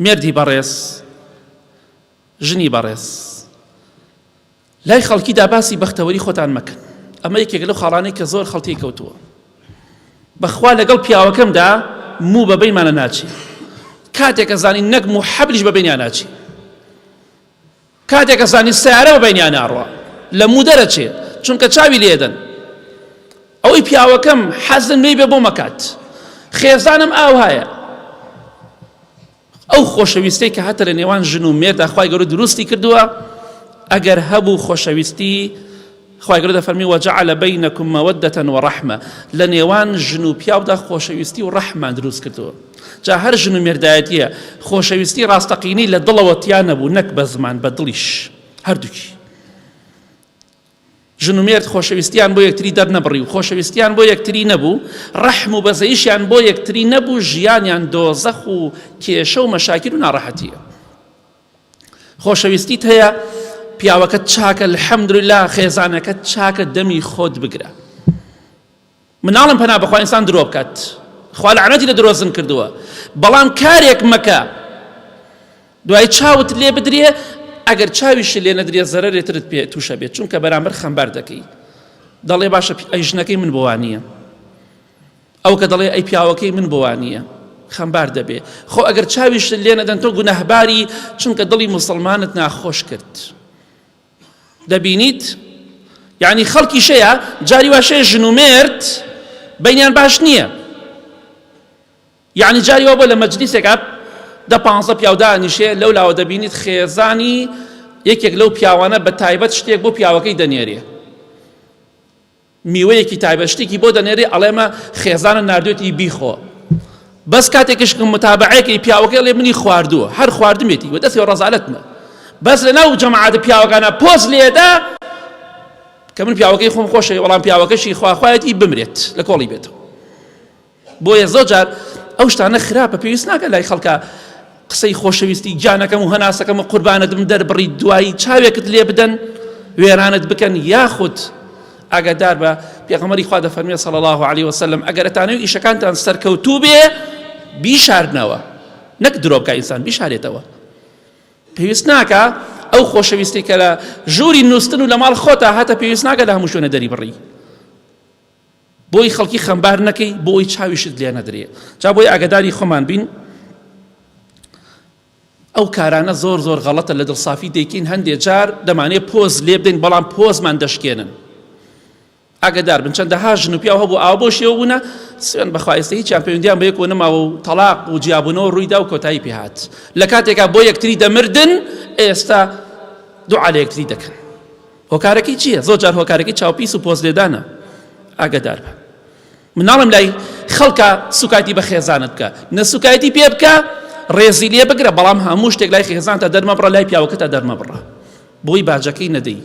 مێردی بەڕێز ژنی بەڕێز لای خەڵکیدا باسی بەختەوەری خۆتان مەکەن. ئەمە یەکێک لەو خاڵانەی کە زۆر خەڵکی کەوتووە. بەخوا لەگەڵ پیاوەکەمدا موو بەبەینمانە ناچی، کاتێک ئەزانی نەگم و حەبلیش بەبەینیان ناچی، کاتێک ئەزانی سیارە بەبەینیان ناڕوە لە موو دەرەچێ چونکە چاوی لێدەن. ئەوەی پیاوەکەم حەزم لێی بێ بۆ مەکات، خێزانم ئاوهایە. ئەو خۆشەویستەی کە هەتە لە نێوان ژن و مێردا خوای گەورە دروستی کردووە، ئەگەر هەبوو خۆشەویستی، خوای گەورە دەفەرمی وەجەعەلە بەینەکم مەوەدەتەن وەڕەحمە، لە نێوان ژن و پیاودا خۆشەویستی و ڕەحمان دروست کردووە. جا هەر ژن و مێردایەتیە خۆشەویستی ڕاستەقینەی لە دڵەوە تیا نەبوو، نەک بە زمان، بە دڵیش هەردووکی. ژن و مێرد خۆشەویستیان بۆ یەکتری دەرنەبڕی و خۆشەویستیان بۆ یەکتری نەبوو، ڕەحم و بەزەییشیان بۆ یەکتری نەبوو، ژیانیان دۆزەخ و کێشە و مەشاکل و ناڕەحەتیە. خۆشەویستیت هەیە پیاوەکەت چاکە، الحەمدوللا، خێزانەکەت چاکە، دەمی خۆت بگرە. مناڵم پەنا بەخوا ئینسان درۆ بکات، خوا لەعنەتی لە درۆزن کردووە، بەڵام کارێک مەکە دوای چاوت لێ بدرێ، ئەگەر چاویش لێ نەدرێ زەرەرێترت پێ تووشە بێت، چونکە بەرامبەر خەمبار دەکەی. دەڵێ باشە ئەی ژنەکەی من بۆ وانییە، ئەو کە دەڵێ ئەی پیاوەکەی من بۆ وانییە، خەمبار دەبێ. خۆ ئەگەر چاویش لێ نەدەن تۆ گونەهباری، چونکە دڵی موسڵمانت ناخۆش کرد. دەبینیت یعنی خەڵکی شەیە جاری واشەیە ژن و مێرد بەینیان باش نییە. یعنی جاری وا بۆ لە مەجلیسێکا 10-15 پیاودا نیشێ، لەو لاوە دەبینیت خێزانی یەکێک لەو پیاوانە بە تایبەت شتێک بۆ پیاوەکەی دەنێرێ، میوەیەکی تایبەت شتێکی بۆ دەنێرێ، ئەڵێمە خێزانە ناردوێتی بیخۆ. بەس کاتێکش متابعەیەکی پیاوەکەی لێ منی خواردووە، هەر خواردمێتی وە دەستی ڕەزالەتمە، بەس لە ناو جەماعەتە پیاوەکانە پۆز لێدا کە من پیاوەکەی خۆم خۆشە، بەڵام پیاوەکەشی خواخوایەتی بمرێت لە کۆڵی بێتەوە. بۆیە زۆر جار ئەو شتانە خراپە، پێویست ناکە لای خەڵکە قسەی خۆشەویستی گیانەکەم و هەناسەکەم و قوربانەتم دەربڕی، دوایی چاوێکت لێ بدەن، وێرانت بکەن، یاخود ئاگادار بە پێغەمبەری خوا دەفەرمێ صلی الله علیه وسلم ئەگەر ئەتانەوێت ئیشەکانتان سەرکەوتوو بێ بیشاردنەوە، نەک درۆ بکە ئینسان بیشارێتەوە. پێویست ناکە ئەو خۆشەویستی کە لە ژووری نووستن و لە ماڵ خۆتا هاتە پێویست ناکە لە هەموو شوێنە دەری بڕی، بۆی خەڵکی خەمبار نەکەی، بۆی چاویشت لێ نەدرێ. جا بۆی ئاگاداری خۆمان بین. ئەو کارانە زۆر زۆر غەڵەتە، لە دڵسافی دەیکەین، هەندێک جار دەمانێت پۆز لێ بدەین بەڵام پۆزمان دەشکێنن. ئاگادار بن، چەندەها ژن و پیاو هەبوو ئاوا بۆ شێوە بوونە، سوێن بەخوا ئێستا هیچیان پەیوەندیان بە یەکەوە نەماوە و تەلاق و جیابوونەوە ڕوویدا و کۆتایی پێهات. لە کاتێکا بۆ یەکتری دەمردن، ئێستا دوعا لە یەکتری دەکەن. هۆکارەکەی چییە؟ زۆر جار هۆکارەکەی چاوپیس و پۆز لێدانە. ئاگادار بە. مناڵم لای خەڵکە سوکایەتی بە خێزانت بکە، نەسوکایەتی پێ بکە، ڕێزی لێ بگرە، بەڵام هەموو شتێک لای خێزانتە دەرمەبڕە، لای پیاوەکەتە دەرمەبڕە، بۆی باجەکەی نەدەی.